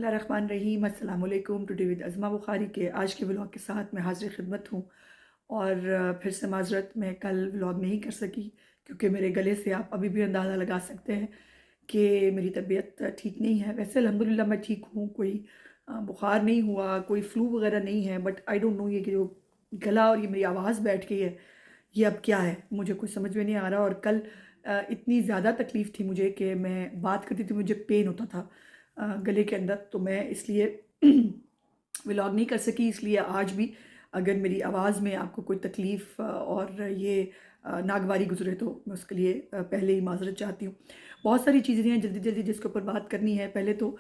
بسم اللہ الرحمن الرحیم، السلام علیکم. ٹوڈے ود عظمہ بخاری کے آج کے ولاگ کے ساتھ میں حاضر خدمت ہوں. اور پھر سے معذرت، میں کل ولاگ نہیں کر سکی کیونکہ میرے گلے سے آپ ابھی بھی اندازہ لگا سکتے ہیں کہ میری طبیعت ٹھیک نہیں ہے. ویسے الحمدللہ میں ٹھیک ہوں، کوئی بخار نہیں ہوا، کوئی فلو وغیرہ نہیں ہے، بٹ آئی ڈونٹ نو یہ کہ جو گلا اور یہ میری آواز بیٹھ گئی ہے یہ اب کیا ہے، مجھے کچھ سمجھ میں نہیں آ رہا. اور کل اتنی زیادہ تکلیف تھی مجھے کہ میں بات کرتی تھی مجھے پین ہوتا تھا گلے کے اندر، تو میں اس لیے ولاگ نہیں کر سکی. اس لیے آج بھی اگر میری آواز میں آپ کو کوئی تکلیف اور یہ ناگواری گزرے تو میں اس کے لیے پہلے ہی معذرت چاہتی ہوں. بہت ساری چیزیں ہیں جلدی جلدی جس کے اوپر بات کرنی ہے. پہلے تو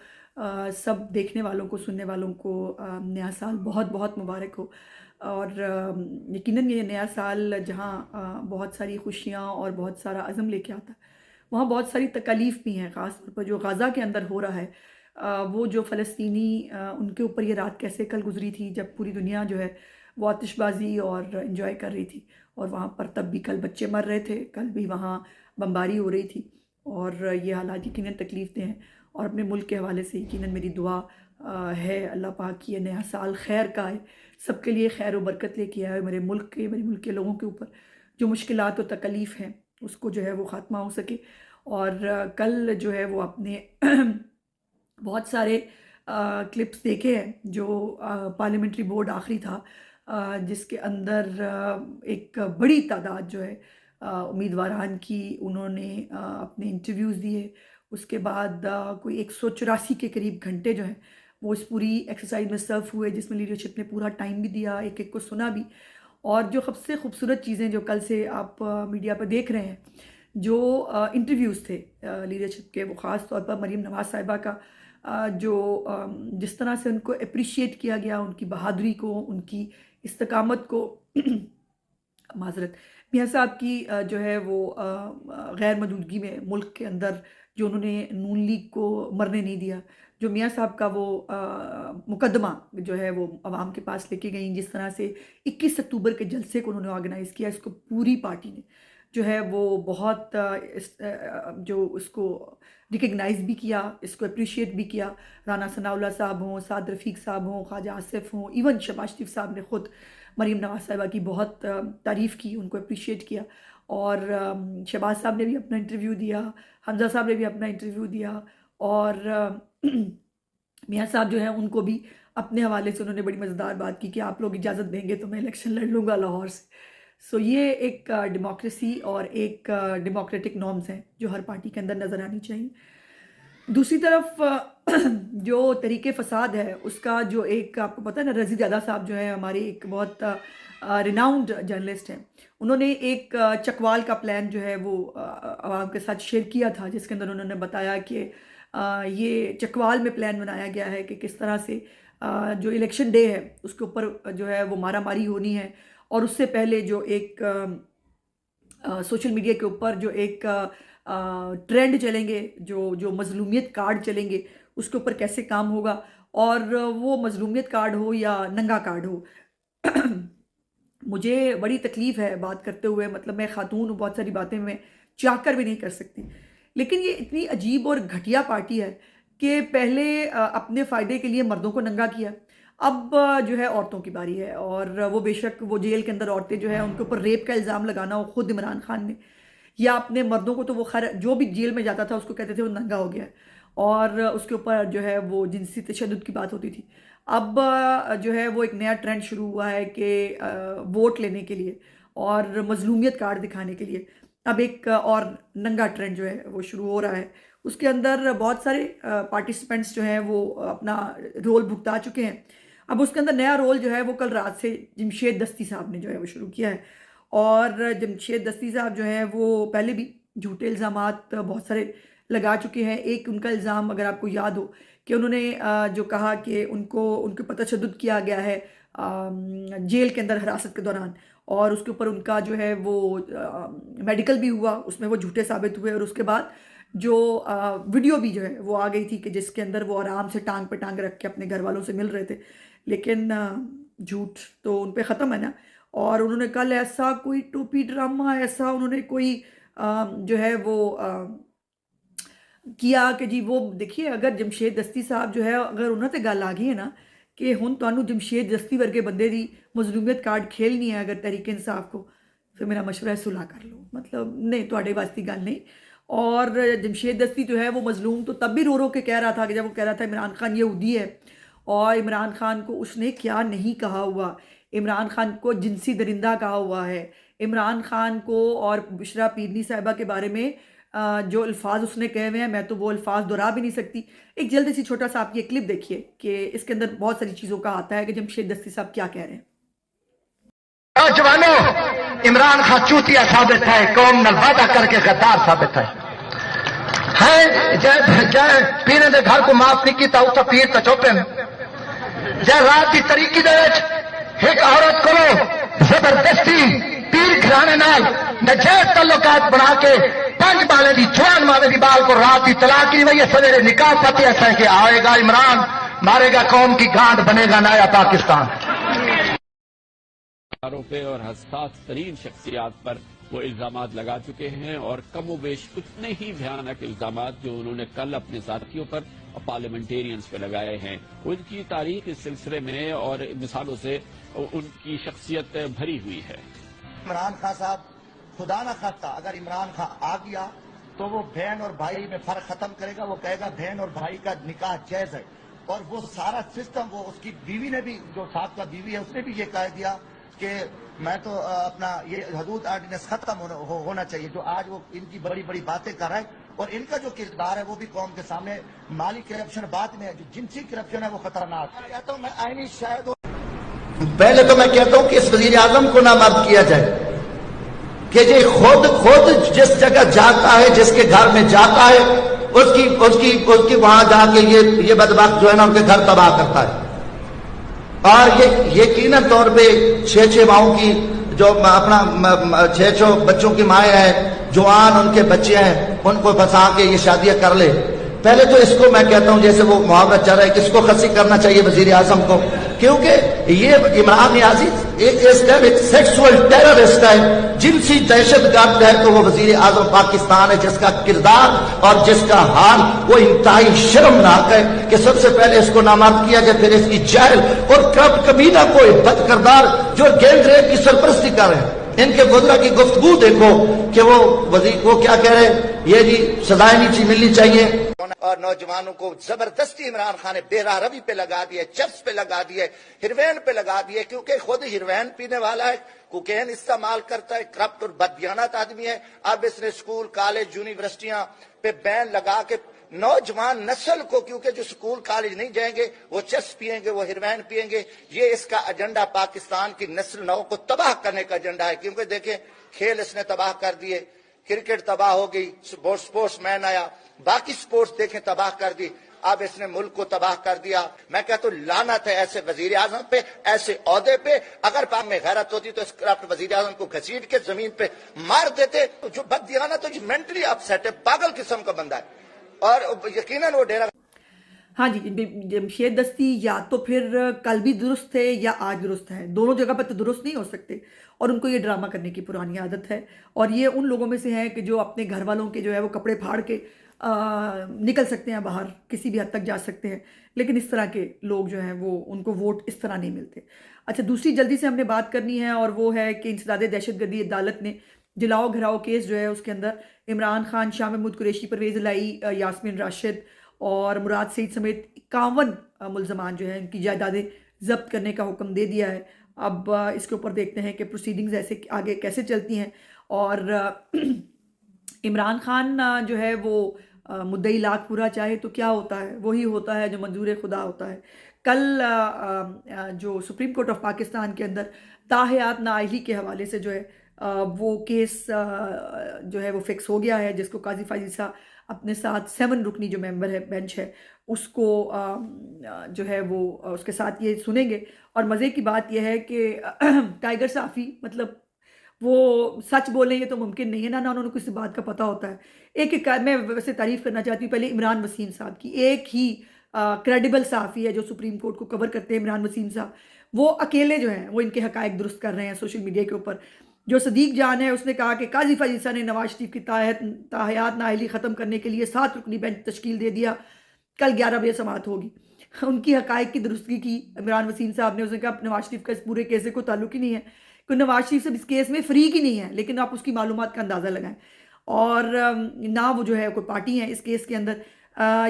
سب دیکھنے والوں کو، سننے والوں کو نیا سال بہت بہت مبارک ہو. اور یقیناً یہ نیا سال جہاں بہت ساری خوشیاں اور بہت سارا عزم لے کے آتا ہے، وہاں بہت ساری تکالیف بھی ہیں، خاص طور پر جو غزہ کے اندر ہو رہا ہے. وہ جو فلسطینی ان کے اوپر یہ رات کیسے کل گزری تھی جب پوری دنیا جو ہے وہ آتش بازی اور انجوائے کر رہی تھی، اور وہاں پر تب بھی کل بچے مر رہے تھے، کل بھی وہاں بمباری ہو رہی تھی، اور یہ حالات یقیناً تکلیف دہ ہیں. اور اپنے ملک کے حوالے سے یقیناً میری دعا ہے اللہ پاک کی یہ نیا سال خیر کا ہے، سب کے لیے خیر و برکت لے کے آئے. میرے ملک کے لوگوں کے اوپر جو مشکلات و تکلیف ہیں اس کو جو ہے وہ خاتمہ ہو سکے. اور کل جو ہے وہ اپنے بہت سارے کلپس دیکھے ہیں جو پارلیمنٹری بورڈ آخری تھا، جس کے اندر ایک بڑی تعداد جو ہے امیدواران کی انہوں نے اپنے انٹرویوز دیے. اس کے بعد کوئی 184 کے قریب گھنٹے جو ہیں وہ اس پوری ایکسرسائز میں صرف ہوئے، جس میں لیڈرشپ نے پورا ٹائم بھی دیا، ایک ایک کو سنا بھی. اور جو سب سے خوبصورت چیزیں جو کل سے آپ میڈیا پہ دیکھ رہے ہیں، جو انٹرویوز تھے لیڈرشپ کے، وہ خاص طور پر مریم نواز صاحبہ کا جو جس طرح سے ان کو اپریشیٹ کیا گیا، ان کی بہادری کو، ان کی استقامت کو. معذرت، میاں صاحب کی جو ہے وہ غیر موجودگی میں ملک کے اندر جو انہوں نے نون لیگ کو مرنے نہیں دیا، جو میاں صاحب کا وہ مقدمہ جو ہے وہ عوام کے پاس لے کے گئیں، جس طرح سے 21 اکتوبر کے جلسے کو انہوں نے آرگنائز کیا، اس کو پوری پارٹی نے جو ہے وہ بہت جو اس کو ریکگنائز بھی کیا، اس کو اپریشیٹ بھی کیا. رانا ثناء اللہ صاحب ہوں، سعد رفیق صاحب ہوں، خواجہ آصف ہوں، ایون شہباز شریف صاحب نے خود مریم نواز صاحبہ کی بہت تعریف کی، ان کو اپریشیٹ کیا. اور شہباز صاحب نے بھی اپنا انٹرویو دیا، حمزہ صاحب نے بھی اپنا انٹرویو دیا، اور میاں صاحب جو ہیں ان کو بھی اپنے حوالے سے انہوں نے بڑی مزیدار بات کی کہ آپ لوگ اجازت دیں گے تو میں الیکشن لڑ لوں گا لاہور سے. سو یہ ایک ڈیموکریسی اور ایک ڈیموکریٹک نارمز ہیں جو ہر پارٹی کے اندر نظر آنی چاہیے. دوسری طرف جو طریق فساد ہے اس کا جو ایک آپ کو پتہ ہے نا، رضی زادہ صاحب جو ہے ہمارے ایک بہت ریناؤنڈ جرنلسٹ ہیں، انہوں نے ایک چکوال کا پلان جو ہے وہ عوام کے ساتھ شیئر کیا تھا، جس کے اندر انہوں نے بتایا کہ یہ چکوال میں پلان بنایا گیا ہے کہ کس طرح سے جو الیکشن ڈے ہے اس کے اوپر جو ہے وہ مارا ماری ہونی ہے. اور اس سے پہلے جو ایک سوشل میڈیا کے اوپر جو ایک ٹرینڈ چلیں گے، جو مظلومیت کارڈ چلیں گے، اس کے اوپر کیسے کام ہوگا. اور وہ مظلومیت کارڈ ہو یا ننگا کارڈ ہو، مجھے بڑی تکلیف ہے بات کرتے ہوئے، مطلب میں خاتون ہوں، بہت ساری باتیں میں چاہ کر بھی نہیں کر سکتی، لیکن یہ اتنی عجیب اور گھٹیا پارٹی ہے کہ پہلے اپنے فائدے کے لیے مردوں کو ننگا کیا، اب جو ہے عورتوں کی باری ہے. اور وہ بے شک وہ جیل کے اندر عورتیں جو ہیں ان کے اوپر ریپ کا الزام لگانا ہو خود عمران خان نے، یا اپنے مردوں کو تو وہ خیر جو بھی جیل میں جاتا تھا اس کو کہتے تھے وہ ننگا ہو گیا ہے، اور اس کے اوپر جو ہے وہ جنسی تشدد کی بات ہوتی تھی. اب جو ہے وہ ایک نیا ٹرینڈ شروع ہوا ہے کہ ووٹ لینے کے لیے اور مظلومیت کارڈ دکھانے کے لیے اب ایک اور ننگا ٹرینڈ جو ہے وہ شروع ہو رہا ہے. اس کے اندر بہت سارے پارٹیسپینٹس جو ہیں وہ اپنا رول بھگتا چکے ہیں. اب اس کے اندر نیا رول جو ہے وہ کل رات سے جمشید دستی صاحب نے جو ہے وہ شروع کیا ہے. اور جمشید دستی صاحب جو ہیں وہ پہلے بھی جھوٹے الزامات بہت سارے لگا چکے ہیں. ایک ان کا الزام اگر آپ کو یاد ہو کہ انہوں نے جو کہا کہ ان کے پر تشدد کیا گیا ہے جیل کے اندر حراست کے دوران، اور اس کے اوپر ان کا جو ہے وہ میڈیکل بھی ہوا، اس میں وہ جھوٹے ثابت ہوئے. اور اس کے بعد جو ویڈیو بھی جو ہے وہ آ گئی تھی کہ جس کے اندر وہ آرام سے ٹانگ پہ ٹانگ رکھ کے اپنے گھر والوں سے مل رہے تھے، لیکن جھوٹ تو ان پہ ختم ہے نا. اور انہوں نے کل ایسا کوئی ٹوپی ڈرامہ، ایسا انہوں نے کوئی جو ہے وہ کیا کہ جی وہ دیکھیے اگر جمشید دستی صاحب جو ہے اگر انہوں تے گل آ گئی ہے نا کہ ہن تانوں جمشید دستی ورگے بندے دی مظلومیت کارڈ کھیلنی ہے اگر تحریک انصاف کو، پھر میرا مشورہ ہے صلح کر لو، مطلب نہیں تواڈے واسطے گل نہیں۔ اور جمشید دستی جو ہے وہ مظلوم تو تب بھی رو رو کے کہہ رہا تھا کہ جب وہ کہہ رہا تھا عمران خان یہودی ہے، اور عمران خان کو اس نے کیا نہیں کہا ہوا، عمران خان کو جنسی درندہ کہا ہوا ہے، عمران خان کو اور بشرا پیرنی صاحبہ کے بارے میں جو الفاظ اس نے کہے ہوئے ہیں میں تو وہ الفاظ دہرا بھی نہیں سکتی۔ ایک جلدی سی چھوٹا سا آپ یہ کلپ دیکھیے کہ اس کے اندر بہت ساری چیزوں کا آتا ہے کہ جمشید دستی صاحب کیا کہہ رہے ہیں۔ نوجوانوں، عمران خان چوتیا ثابت ہے، قوم نال وعدہ کر کے غدار ثابت ہے۔ جے پیرے دے گھر کو معاف نہیں کیتا اتھا پیر تے چوپن جے رات دی طریقی دے وچ ایک عورت کو زبردستی پیر گھرانے نال نجائز تعلقات بنا کے 5 بالے دی جوان ماوے دی بال کو رات دی طلاق کی وئی سویرے نکاح پتی ایسا ہے کہ آئے گا عمران، مارے گا قوم کی گانڈ، بنے گا نیا پاکستان۔ پہ اور حساس ترین شخصیات پر وہ الزامات لگا چکے ہیں، اور کم و بیش اتنے ہی بھیانک الزامات جو انہوں نے کل اپنے ساتھیوں پر پارلیمنٹیرینز پہ لگائے ہیں، ان کی تاریخ اس سلسلے میں اور مثالوں سے ان کی شخصیت بھری ہوئی ہے۔ عمران خان صاحب خدا نہ خواستہ اگر عمران خان آ گیا تو وہ بہن اور بھائی میں فرق ختم کرے گا، وہ کہے گا بہن اور بھائی کا نکاح جائز ہے، اور وہ سارا سسٹم وہ اس کی بیوی نے بھی، جو سابقہ بیوی ہے اس نے بھی یہ کہہ دیا کہ میں تو اپنا یہ حدود آرڈیننس ختم ہونا چاہیے، جو آج وہ ان کی بڑی بڑی باتیں کر رہا ہے، اور ان کا جو کردار ہے وہ بھی قوم کے سامنے مالی کرپشن بعد میں ہے، جو جنسی کرپشن ہے وہ خطرناک ہے۔ کہتا ہوں میں آئینی شاید پہلے تو میں کہتا ہوں کہ اس وزیر اعظم کو نامزد کیا جائے کہ یہ خود جس جگہ جاتا ہے، جس کے گھر میں جاتا ہے، اس کی وہاں جا کے یہ بدبخت جو ہے نا ان کے گھر تباہ کرتا ہے، اور یہ یقیناً طور پہ 6 ماؤں کی جو اپنا 6 بچوں کی مائیں ہیں، جوان ان کے بچے ہیں، ان کو پھنسا کے یہ شادیاں کر لے۔ پہلے تو اس کو میں کہتا ہوں جیسے وہ محاورہ چل رہا ہے کہ اس کو خسی کرنا چاہیے وزیر اعظم کو، کیونکہ یہ عمران نیازی ایک سیکسول ٹیررسٹ ہے، جنسی دہشت گرد ہے، تو وہ وزیر اعظم پاکستان ہے جس کا کردار اور جس کا حال وہ انتہائی شرمناک ہے کہ سب سے پہلے اس کو نامزد کیا جائے، پھر اس کی جیل اور کرپٹ کمینہ کوئی بد کردار جو گینگ ریپ کی سرپرستی کر رہے ہیں، ان کے وزراء کی گفتگو دیکھو کہ وہ کیا کہہ رہے ہیں، یہ جی سزائیں نیچی ملنی چاہیے۔ اور نوجوانوں کو زبردستی عمران خان نے بے راروی پہ لگا دیے، چپس پہ لگا دیے، ہیروین پہ لگا دیے، کیونکہ خود ہیروین پینے والا ہے، کوکین استعمال کرتا ہے، کرپٹ اور بددیانت آدمی ہے۔ اب اس نے سکول، کالج، یونیورسٹیاں پہ بین لگا کے نوجوان نسل کو، کیونکہ جو سکول کالج نہیں جائیں گے وہ چس پیئیں گے، وہ ہیروین پیئیں گے، یہ اس کا ایجنڈا پاکستان کی نسل نو کو تباہ کرنے کا ایجنڈا ہے۔ کیونکہ دیکھیں کھیل اس نے تباہ کر دیے، کرکٹ تباہ ہو گئی، سپورٹس مین آیا، باقی سپورٹس دیکھیں تباہ کر دی، اب اس نے ملک کو تباہ کر دیا۔ میں کہتا ہوں لعنت ہے ایسے وزیر اعظم پہ، ایسے عہدے پہ۔ اگر پاک میں غیرت ہوتی تو اس کرپٹ وزیر اعظم کو گھسیٹ کے زمین پہ مار دیتے۔ جو بددیانت ہے، جو مینٹلی اپسیٹ ہے، پاگل قسم کا بندہ ہے، اور یقیناً وہ ڈیرا۔ ہاں جی، جمشید دستی یا تو پھر کل بھی درست تھے یا آج درست ہیں، دونوں جگہ پر تو درست نہیں ہو سکتے، اور ان کو یہ ڈرامہ کرنے کی پرانی عادت ہے، اور یہ ان لوگوں میں سے ہیں کہ جو اپنے گھر والوں کے جو ہے وہ کپڑے پھاڑ کے نکل سکتے ہیں باہر، کسی بھی حد تک جا سکتے ہیں، لیکن اس طرح کے لوگ جو ہیں وہ ان کو ووٹ اس طرح نہیں ملتے۔ اچھا، دوسری جلدی سے ہم نے بات کرنی ہے، اور وہ ہے کہ انسداد دہشت گردی عدالت نے جلاؤ گھراؤ کیس جو ہے اس کے اندر عمران خان، شاہ محمود قریشی، پرویز الہی، یاسمین راشد اور مراد سعید سمیت 51 ملزمان جو ہیں ان کی جائیدادیں ضبط کرنے کا حکم دے دیا ہے۔ اب اس کے اوپر دیکھتے ہیں کہ پروسیڈنگز ایسے آگے کیسے چلتی ہیں، اور عمران خان جو ہے وہ مدعی لاکھ پورا چاہے تو کیا ہوتا ہے، وہی ہوتا ہے جو منظور خدا ہوتا ہے۔ کل جو سپریم کورٹ آف پاکستان کے اندر تاحیات نااہلی کے حوالے سے جو ہے وہ کیس جو ہے وہ فکس ہو گیا ہے، جس کو قاضی فائزہ اپنے ساتھ 7 رکنی جو ممبر ہے، بینچ ہے، اس کو جو ہے وہ اس کے ساتھ یہ سنیں گے۔ اور مزے کی بات یہ ہے کہ ٹائیگر صافی مطلب وہ سچ بولیں یہ تو ممکن نہیں ہے نا انہوں نے کسی بات کا پتہ ہوتا ہے۔ ایک میں ویسے تعریف کرنا چاہتی ہوں پہلے عمران وسیم صاحب کی، ایک ہی کریڈیبل صحافی ہے جو سپریم کورٹ کو کور کرتے ہیں، عمران وسیم صاحب، وہ اکیلے جو ہیں وہ ان کے حقائق درست کر رہے ہیں سوشل میڈیا کے اوپر۔ جو صدیق جان ہے اس نے کہا کہ قاضی فیض عیسیٰ نے نواز شریف کی تاحیات نااہلی ختم کرنے کے لیے 7 رکنی بینچ تشکیل دے دیا، کل 11 بجے سماعت ہوگی۔ ان کی حقائق کی درستگی کی عمران وسیم صاحب نے، اس نے کہا نواز شریف کا اس پورے کیس سے کوئی تعلق ہی نہیں ہے، کوئی نواز شریف سے اس کیس میں فریق ہی نہیں ہے، لیکن آپ اس کی معلومات کا اندازہ لگائیں، اور نہ وہ جو ہے کوئی پارٹی ہیں اس کیس کے اندر۔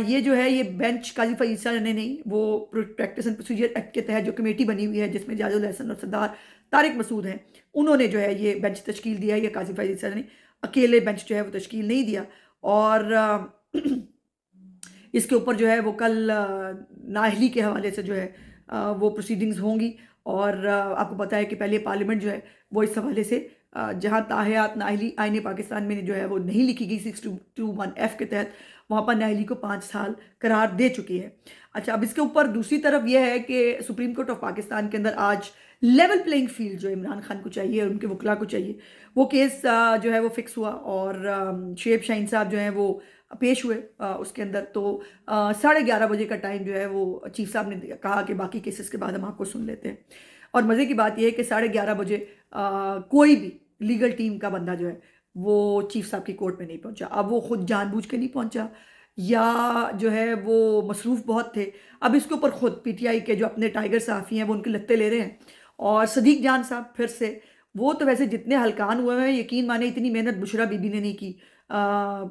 یہ جو ہے یہ بینچ قاضی فیض عیسیٰ نے نہیں، وہ پریکٹس اینڈ پروسیجر ایکٹ کے تحت جو کمیٹی بنی ہوئی ہے جس میں جاج الحسن اور سردار طارق مسعود ہیں، انہوں نے جو ہے یہ بینچ تشکیل دیا ہے۔ یہ قاضی فیض عیسیٰ نے اکیلے بینچ جو ہے وہ تشکیل نہیں دیا، اور اس کے اوپر جو ہے وہ کل نااہلی کے حوالے سے جو ہے وہ پروسیڈنگز ہوں گی، اور آپ کو پتہ ہے کہ پہلے پارلیمنٹ جو ہے وہ اس حوالے سے جہاں تاحیات نااہلی آئین پاکستان میں جو ہے وہ نہیں لکھی گئی 621F کے تحت، وہاں پر نااہلی کو 5 سال قرار دے چکی ہے۔ اچھا، اب اس کے اوپر دوسری طرف یہ ہے کہ سپریم کورٹ آف پاکستان کے اندر آج لیول پلینگ فیلڈ جو عمران خان کو چاہیے اور ان کے وکلاء کو چاہیے، وہ کیس جو ہے وہ فکس ہوا، اور شعیب شاہین صاحب جو ہیں وہ پیش ہوئے اس کے اندر۔ تو 11:30 بجے کا ٹائم جو ہے وہ چیف صاحب نے کہا کہ باقی کیسز کے بعد ہم آپ کو سن لیتے ہیں، اور مزے کی بات یہ ہے کہ 11:30 بجے کوئی بھی لیگل ٹیم کا بندہ جو ہے وہ چیف صاحب کی کورٹ میں نہیں پہنچا۔ اب وہ خود جان بوجھ کے نہیں پہنچا یا جو ہے وہ مصروف بہت تھے، اب اس کے اوپر خود پی ٹی آئی کے جو اپنے ٹائیگر صحافی ہیں وہ ان کے لتے لے رہے ہیں، اور صدیق جان صاحب پھر سے، وہ تو ویسے جتنے ہلکان ہوئے ہیں یقین مانے اتنی محنت بشرا بی بی نے نہیں کی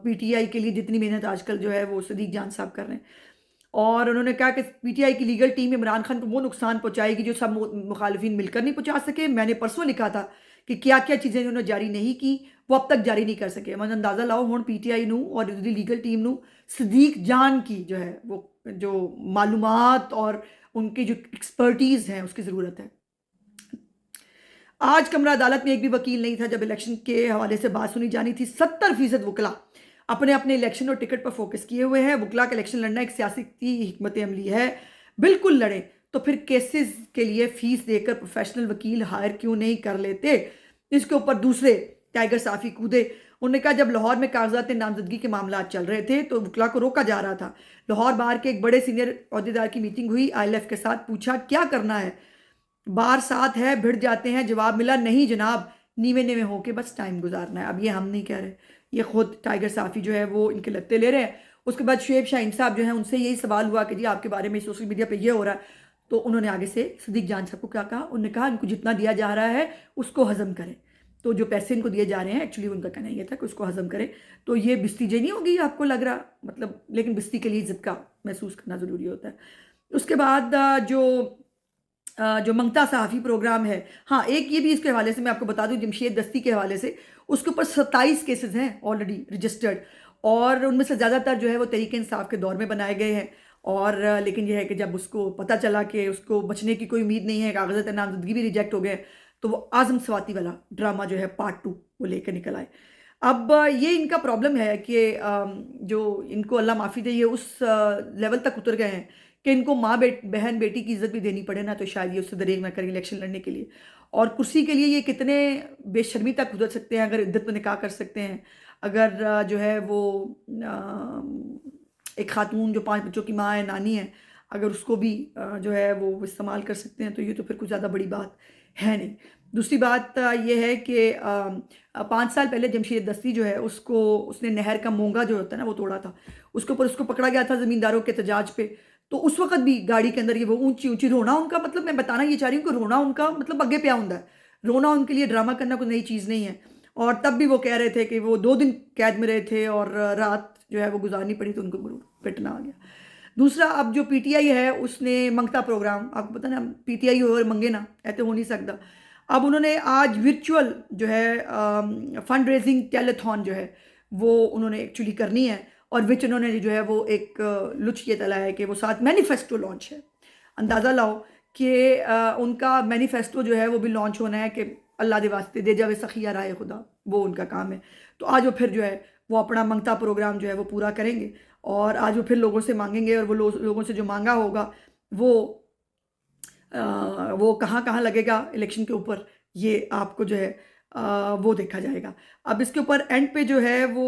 پی ٹی آئی کے لیے جتنی محنت آج کل جو ہے وہ صدیق جان صاحب کر رہے ہیں، اور انہوں نے کہا کہ پی ٹی آئی کی لیگل ٹیم عمران خان کو وہ نقصان پہنچائے گی جو سب مخالفین مل کر نہیں پہنچا سکے۔ میں نے پرسوں لکھا تھا کہ کیا کیا چیزیں انہوں نے جاری نہیں کی وہ اب تک جاری نہیں کر سکے، میں اندازہ لاؤ ہوں پی ٹی آئی نو اور لیگل ٹیم نو صدیق جان کی جو ہے وہ جو معلومات اور ان کی جو ایکسپرٹیز ہیں اس کی ضرورت ہے۔ آج کمرہ عدالت میں ایک بھی وکیل نہیں تھا جب الیکشن کے حوالے سے بات سنی جانی تھی۔ 70% وکلاء اپنے اپنے الیکشن اور ٹکٹ پر فوکس کیے ہوئے ہیں۔ وکلاء کا الیکشن لڑنا ایک سیاسی حکمت عملی ہے، بالکل لڑیں، تو پھر کیسز کے لیے فیس دے کر پروفیشنل وکیل ہائر کیوں نہیں کر لیتے؟ اس کے اوپر دوسرے ٹائیگر صحافی کودے، انہوں نے کہا جب لاہور میں کاغذات نامزدگی کے معاملات چل رہے تھے تو وکلاء کو روکا جا رہا تھا۔ لاہور بار کے ایک بڑے سینئر عہدیدار کی میٹنگ ہوئی، ILF کے ساتھ، پوچھا کیا کرنا ہے، بار ساتھ ہے، بھڑ جاتے ہیں، جواب ملا نہیں جناب، نیوے ہو کے بس ٹائم گزارنا ہے۔ اب یہ ہم نہیں کہہ رہے، یہ خود ٹائیگر صحافی جو ہے وہ ان کے لتے لے رہے ہیں۔ اس کے بعد شعیب شاہین صاحب جو ہیں ان سے یہی سوال ہوا کہ جی آپ کے بارے میں سوشل میڈیا پہ یہ ہو رہا ہے، تو انہوں نے آگے سے صدیق جان صاحب کو کیا کہا، انہوں نے کہا ان کو جتنا دیا جا رہا ہے اس کو ہضم کریں، تو جو پیسے ان کو دیے جا رہے ہیں ایکچولی ان کا کہنا یہ تھا کہ اس کو ہضم کریں، تو یہ بستی جے نہیں ہوگی آپ کو لگ رہا، مطلب لیکن بستی کے لیے عزت کا محسوس کرنا ضروری ہوتا ہے۔ اس کے بعد جو منگتا صحافی پروگرام ہے، ہاں ایک یہ بھی اس کے حوالے سے میں آپ کو بتا دوں، جمشید دستی کے حوالے سے اس کے اوپر 27 کیسز ہیں آلریڈی رجسٹرڈ، اور ان میں سے زیادہ تر جو ہے وہ تحریک انصاف کے دور میں بنائے گئے ہیں، اور لیکن یہ ہے کہ جب اس کو پتہ چلا کہ اس کو بچنے کی کوئی امید نہیں ہے، کاغذات نامزدگی بھی ریجیکٹ ہو گئے، تو وہ اعظم سواتی والا ڈرامہ جو ہے پارٹ 2 وہ لے کے نکل آئے۔ اب یہ ان کا پرابلم ہے کہ جو ان کو اللہ معافی دے، یہ اس لیول تک اتر گئے ہیں کہ ان کو ماں بہن بیٹی کی عزت بھی دینی پڑے نا، تو شاید یہ اس سے دریغ نہ کریں الیکشن لڑنے کے لیے، اور کرسی کے لیے یہ کتنے بے شرمی تک گزر سکتے ہیں اگر عدت میں نکاح کر سکتے ہیں، اگر جو ہے وہ ایک خاتون جو 5 بچوں کی ماں ہے، نانی ہے، اگر اس کو بھی جو ہے وہ استعمال کر سکتے ہیں، تو یہ تو پھر کچھ زیادہ بڑی بات ہے نہیں۔ دوسری بات یہ ہے کہ 5 سال پہلے جمشید دستی جو ہے اس نے نہر کا مونگا جو ہوتا ہے نا وہ توڑا تھا، اس کے اوپر اس کو پکڑا گیا تھا زمینداروں کے احتجاج پہ، تو اس وقت بھی گاڑی کے اندر یہ وہ اونچی رونا ان کا، مطلب میں بتانا یہ چاہ رہی ہوں کہ رونا ان کا مطلب اگے پیا ہوں ہے، رونا ان کے لیے ڈرامہ کرنا کوئی نئی چیز نہیں ہے، اور تب بھی وہ کہہ رہے تھے کہ وہ 2 دن قید میں رہے تھے اور رات جو ہے وہ گزارنی پڑی تو ان کو پٹنا آ گیا۔ دوسرا، اب جو پی ٹی آئی ہے اس نے منگتا پروگرام، آپ کو پتہ نا پی ٹی آئی اور منگے نا ایسے ہو نہیں سکتا، اب انہوں نے آج ورچوئل جو ہے فنڈ ریزنگ ٹیلیتھون جو ہے وہ انہوں نے ایکچولی کرنی ہے، اور وچ انہوں نے جو ہے وہ ایک لچ یہ تلا ہے کہ وہ ساتھ مینیفیسٹو لانچ ہے، اندازہ لاؤ کہ ان کا مینیفیسٹو جو ہے وہ بھی لانچ ہونا ہے کہ اللہ دے واسطے دے جاوے سخیہ رائے خدا، وہ ان کا کام ہے، تو آج وہ پھر جو ہے وہ اپنا منگتا پروگرام جو ہے وہ پورا کریں گے، اور آج وہ پھر لوگوں سے مانگیں گے، اور وہ لوگوں سے جو مانگا ہوگا وہ کہاں لگے گا الیکشن کے اوپر، یہ آپ کو جو ہے وہ دیکھا جائے گا۔ اب اس کے اوپر اینڈ پہ جو ہے وہ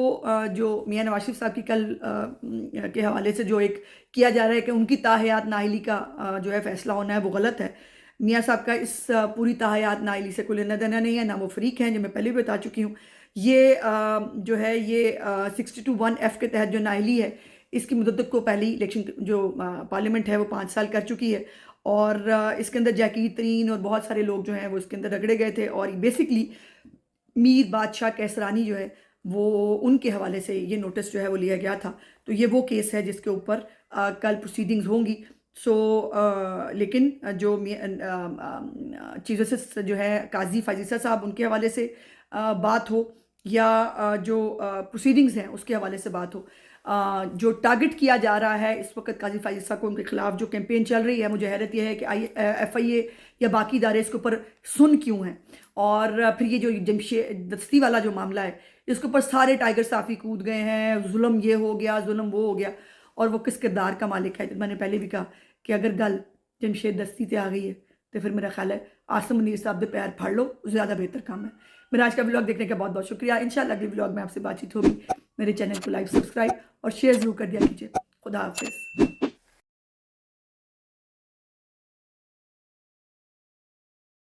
جو میاں نواز شریف صاحب کی کل کے حوالے سے جو ایک کیا جا رہا ہے کہ ان کی تاحیات نااہلی کا جو ہے فیصلہ ہونا ہے وہ غلط ہے، میاں صاحب کا اس پوری تاحیات نائلی سے کوئی لینا دینا نہیں ہے، نہ وہ فریق ہیں، جو میں پہلے بھی بتا چکی ہوں. یہ جو ہے یہ 62(1)(f) کے تحت جو نائلی ہے اس کی مدت کو پہلی الیکشن جو پارلیمنٹ ہے وہ 5 سال کر چکی ہے، اور اس کے اندر جیکی ترین اور بہت سارے لوگ جو ہیں وہ اس کے اندر رگڑے گئے تھے، اور بیسکلی میر بادشاہ کیسرانی جو ہے وہ ان کے حوالے سے یہ نوٹس جو ہے وہ لیا گیا تھا. تو یہ وہ کیس ہے جس کے اوپر کل پروسیڈنگز ہوں گی. لیکن جو چیزوں سے جو ہے قاضی فائزہ صاحب ان کے حوالے سے بات ہو یا جو پروسیڈنگز ہیں اس کے حوالے سے بات ہو، جو ٹارگٹ کیا جا رہا ہے اس وقت قاضی فائزہ صاحب کو، ان کے خلاف جو کیمپین چل رہی ہے، مجھے حیرت یہ ہے کہ ایف آئی اے یا باقی ادارے اس کے اوپر سن کیوں ہیں. اور پھر یہ جو جمشید دستی والا جو معاملہ ہے اس کے اوپر سارے ٹائگر صافی کود گئے ہیں، ظلم یہ ہو گیا، ظلم وہ ہو گیا، اور وہ کس کردار کا مالک ہے. میں نے پہلے بھی کہا کہ اگر گل جمشید دستی تے آ گئی ہے تو پھر میرا خیال ہے عاصم منیر صاحب دے پیر پھاڑ لو، زیادہ بہتر کام ہے. میرا آج کا ولاگ دیکھنے کا بہت بہت شکریہ. انشاءاللہ اگلی ولاگ میں آپ سے بات چیت ہوگی. میرے چینل کو لائک، سبسکرائب اور شیئر ضرور کر دیا کیجیے. خدا حافظ.